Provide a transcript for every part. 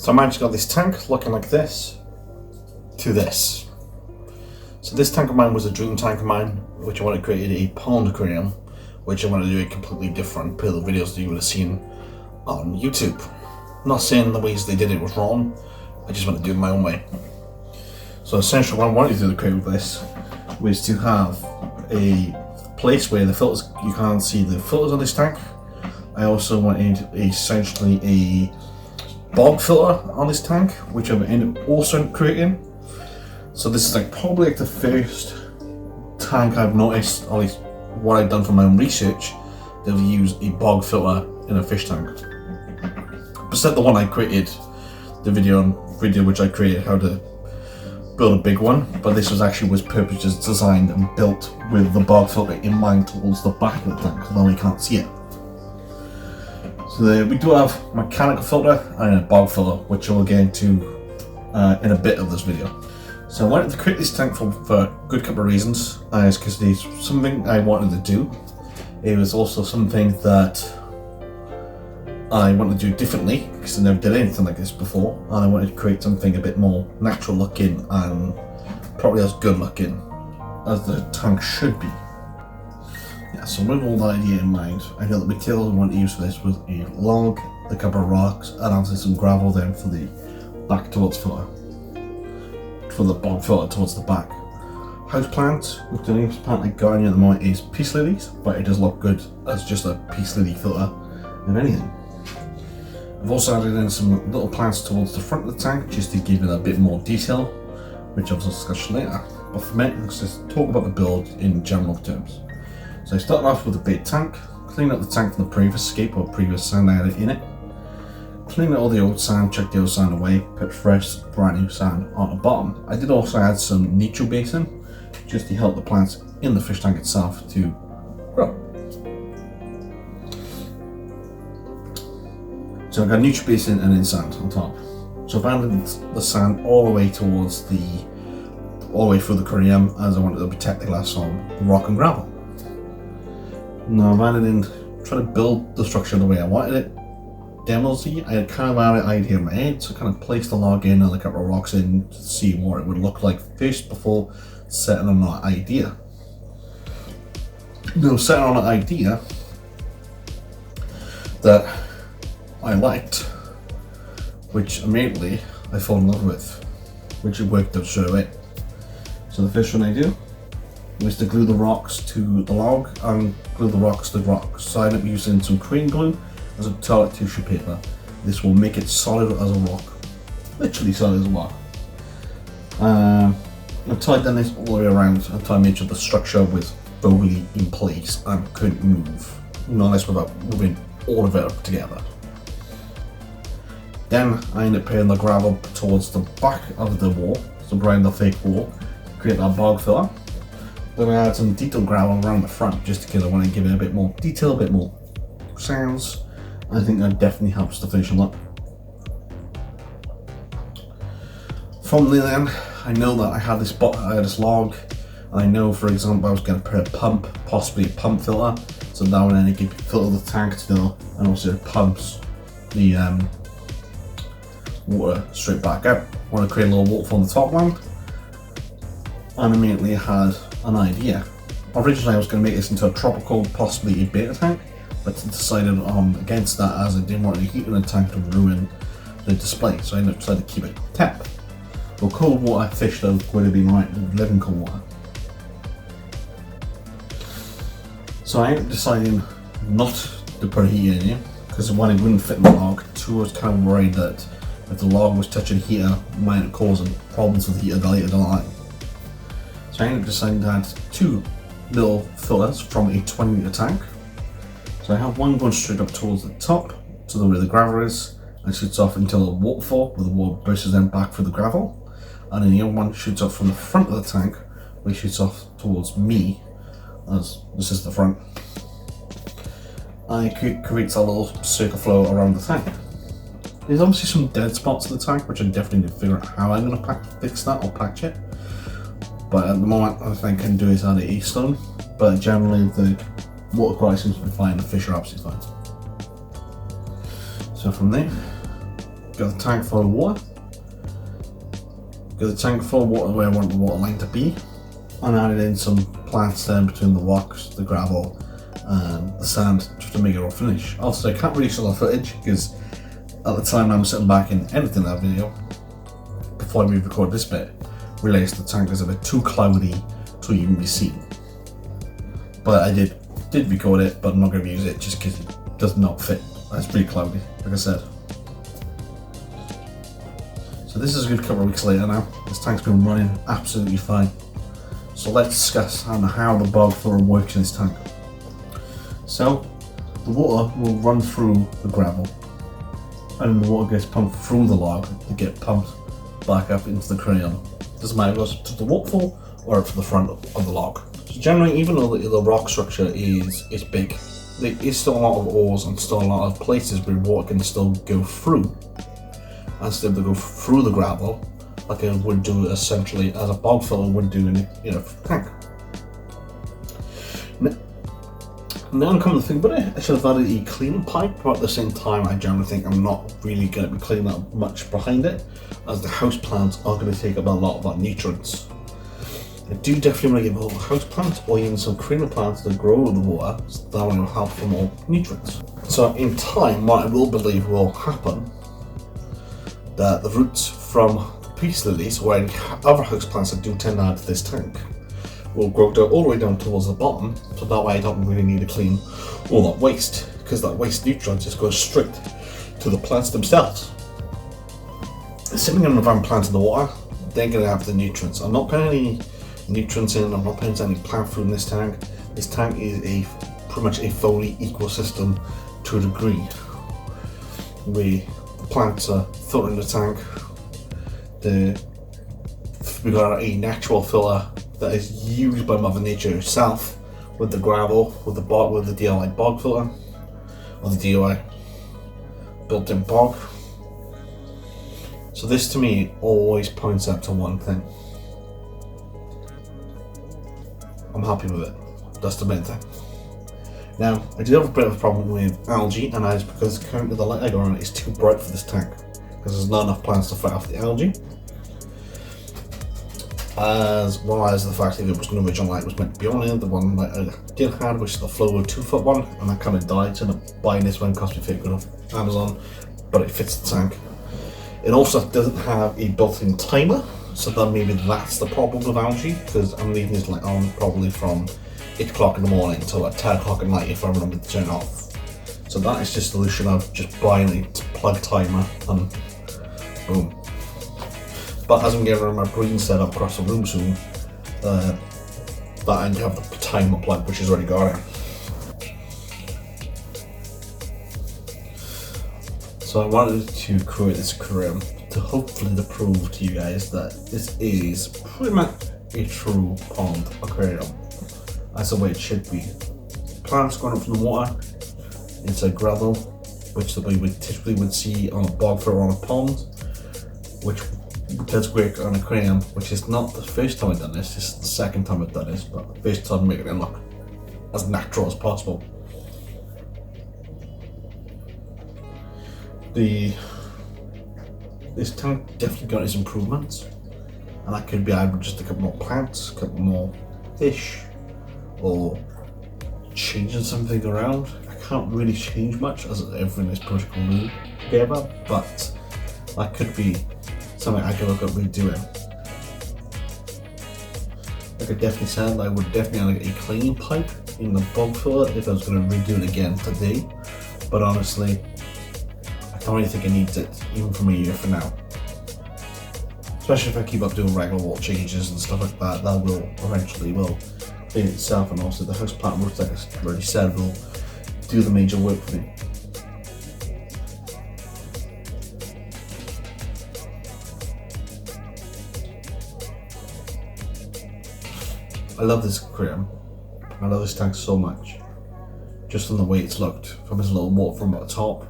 So I managed to get this tank looking like this to this. So this tank of mine was a dream tank of mine, which I wanted to create a pond aquarium, which I wanted to do a completely different per the videos that you would have seen on YouTube. Not saying the ways they did it was wrong, I just want to do it my own way. So essentially what I wanted to do to create with this was to have a place where the filters, you can't see the filters on this tank. I also wanted essentially a bog filter on this tank, which I've ended up also creating. So this is probably the first tank I've noticed, at least what I've done from my own research, that I've used a bog filter in a fish tank. Besides the one I created, the video which I created how to build a big one, but this was purposely designed and built with the bog filter in mind towards the back of the tank, so now we can't see it. So there, we do have a mechanical filter and a bog filter, which I will get into in a bit of this video. So I wanted to create this tank for a good couple of reasons. It's because it's something I wanted to do. It was also something that I wanted to do differently, because I never did anything like this before, and I wanted to create something a bit more natural looking and probably as good looking as the tank should be. Yeah, so with all that idea in mind, I know the material I wanted to use for this was a log, a couple of rocks, and also some gravel then for the back towards filter. For the bog filter towards the back. House plants, with the newest plant I got in at the moment is peace lilies, but it does look good as just a peace lily filter, if anything. I've also added in some little plants towards the front of the tank just to give it a bit more detail, which I'll discuss later. But for me, let's just talk about the build in general terms. So I started off with a bait tank, cleaned up the tank from the previous scape or previous sand I had in it, cleaned out all the old sand, chucked the old sand away, put fresh, brand new sand on the bottom. I did also add some nicho basin just to help the plants in the fish tank itself to grow. So I've got nicho basin and then sand on top. So I've added the sand all the way through the aquarium, as I wanted to protect the glass from rock and gravel. Now I've added in, trying to build the structure the way I wanted it. Demozy, I had kind of had an idea in my head, so I kind of placed the log in and a couple of rocks in to see what it would look like first before setting on that idea. Now setting on an idea that I liked, which immediately I fell in love with, which it worked out straight away. So the first one I do was to glue the rocks to the log and glue the rocks to the rocks. So I ended up using some green glue as a toilet tissue paper. This will make it solid as a rock, literally solid as a rock. Until I done this all the way around, until I made sure the structure was fully in place and couldn't move, no less without moving all of it up together. Then I ended up putting the gravel towards the back of the wall, so around the fake wall, to create that bog filler. Then I added some detailed gravel around the front just because I want to give it a bit more detail, a bit more sounds. I think that definitely helps the finishing look. From there then, I know that I had this log, and I know, for example, I was going to put a pump, possibly a pump filter, so that would then it could filter the tank still, and also it pumps the water straight back out. I want to create a little waterfall on the top land, and immediately I had an idea. Originally I was going to make this into a tropical, possibly a beta tank, but decided against that as I didn't want the heat in the tank to ruin the display, so I ended up deciding to keep it temp. Well, cold water fish though would have been right, living cold water. So I ended up deciding not to put a heater in here, because one, it wouldn't fit in the log. Two, I was kind of worried that if the log was touching the heater, it might have caused problems with the heater later down the line. So I ended up deciding to add two little fillers from a 20 litre tank. So I have one going straight up towards the top, to where the gravel is, and shoots off into a waterfall where the water bursts then back through the gravel. And then the other one shoots off from the front of the tank, where it shoots off towards me, as this is the front. And it creates a little circle flow around the tank. There's obviously some dead spots in the tank, which I definitely need to figure out how I'm going to fix that or patch it. But at the moment, I think I can do is add a stone. But generally, the water quality seems to be fine, the fish are absolutely fine. So from there, Got the tank full of water. Got the tank full of water where I want the water line to be. And added in some plants then between the rocks, the gravel, and the sand just to make it all finish. Also, I can't really show the footage because at the time I'm sitting back and editing that video before we record this bit, realised the tank is a bit too cloudy to even be seen. But I did record it, but I'm not going to use it just because it does not fit. It's pretty cloudy, like I said. So this is a good couple of weeks later now. This tank's been running absolutely fine. So let's discuss how the bog filter works in this tank. So the water will run through the gravel, and then the water gets pumped through the log to get pumped back up into the aquarium. Doesn't matter if it goes to the waterfall or up to the front of the log. So generally, even though the rock structure is big, there is still a lot of ores and still a lot of places where water can still go through, and still to go through the gravel, like it would do essentially as a bog filler would do in a tank. Now I'm coming to think about it, I should have added a cleaning pipe, but at the same time I generally think I'm not really going to be cleaning that much behind it, as the house plants are going to take up a lot of our nutrients. I do definitely want to give all the house plants or even some creeper plants to grow in the water, so that will help for more nutrients. So in time, what I will believe will happen, that the roots from peace lilies or any other house plants that do tend to add to this tank will grow down all the way down towards the bottom, so that way I don't really need to clean all that waste, because that waste nutrient just goes straight to the plants themselves. Sitting in the van plants in the water, they're going to have the nutrients. I'm not putting any nutrients in, I'm not putting any plant food in this tank. This tank is pretty much a fully ecosystem to a degree, where the plants are filtering the tank. We've got a natural filler that is used by Mother Nature herself, with the gravel, with the DIY bog filter, or the DIY built-in bog. So this to me always points up to one thing. I'm happy with it. That's the main thing. Now, I do have a bit of a problem with algae, and that is because currently the light I got on it is too bright for this tank, because there's not enough plants to fight off the algae. As well as the fact that there was no original light was meant to be on it. The one that I did have, which is the Flow 2-foot one, and that kind of died, so buying this one cost me $50 off Amazon, but it fits the tank. It also doesn't have a built-in timer, so then maybe that's the problem with algae, because I'm leaving this light on probably from 8 o'clock in the morning until at 10 o'clock at night if I remember to turn it off. So that is just the solution of just buying a plug timer and boom. But as I'm getting my breeding set up across the room soon, that I have the timer plug which is already got it. So I wanted to create this aquarium to hopefully to prove to you guys that this is pretty much a true pond aquarium, as the way it should be. Plants going up from the water into gravel, which we would typically see on a bog or on a pond, which does work on an aquarium, which is not the first time I've done this, this is the second time I've done this, but the first time making it look as natural as possible. This tank definitely got its improvements, and that could be either just a couple more plants, a couple more fish, or changing something around. I can't really change much as everything is pretty glued together, but that could be something I could look at redoing. Like I definitely said, I would definitely add a cleaning pipe in the bog filler if I was going to redo it again today, but honestly, I don't really think it needs it, even from a year from now. Especially if I keep up doing regular water changes and stuff like that, that will eventually clean itself, and also the houseplant roots, like I already said, will do the major work for me. I love this aquarium. I love this tank so much. Just from the way it's looked, from his little water from at the top,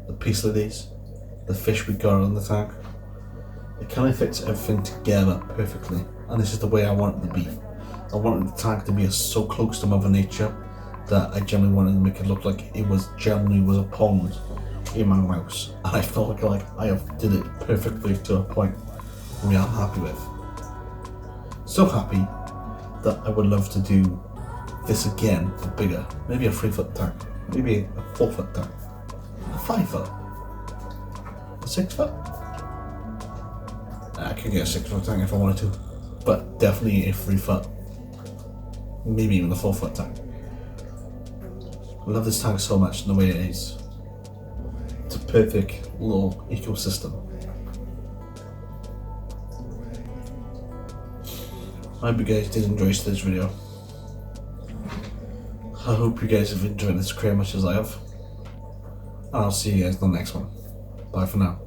the peace lilies, the fish we got on the tank. It kind of fits everything together perfectly, and this is the way I want it to be. I wanted the tank to be so close to Mother Nature that I generally wanted to make it look like it was genuinely was a pond in my house, and I felt like I have did it perfectly to a point we are happy with. So happy that I would love to do this again, but bigger. Maybe a 3-foot tank, maybe a 4-foot tank, a 5-foot, a 6-foot. I could get a 6-foot tank if I wanted to, but definitely a 3-foot, maybe even a 4-foot tank. I love this tank so much and the way it is. It's a perfect little ecosystem. I hope you guys did enjoy today's video. I hope you guys have enjoyed this aquarium much as I have. And I'll see you guys in the next one. Bye for now.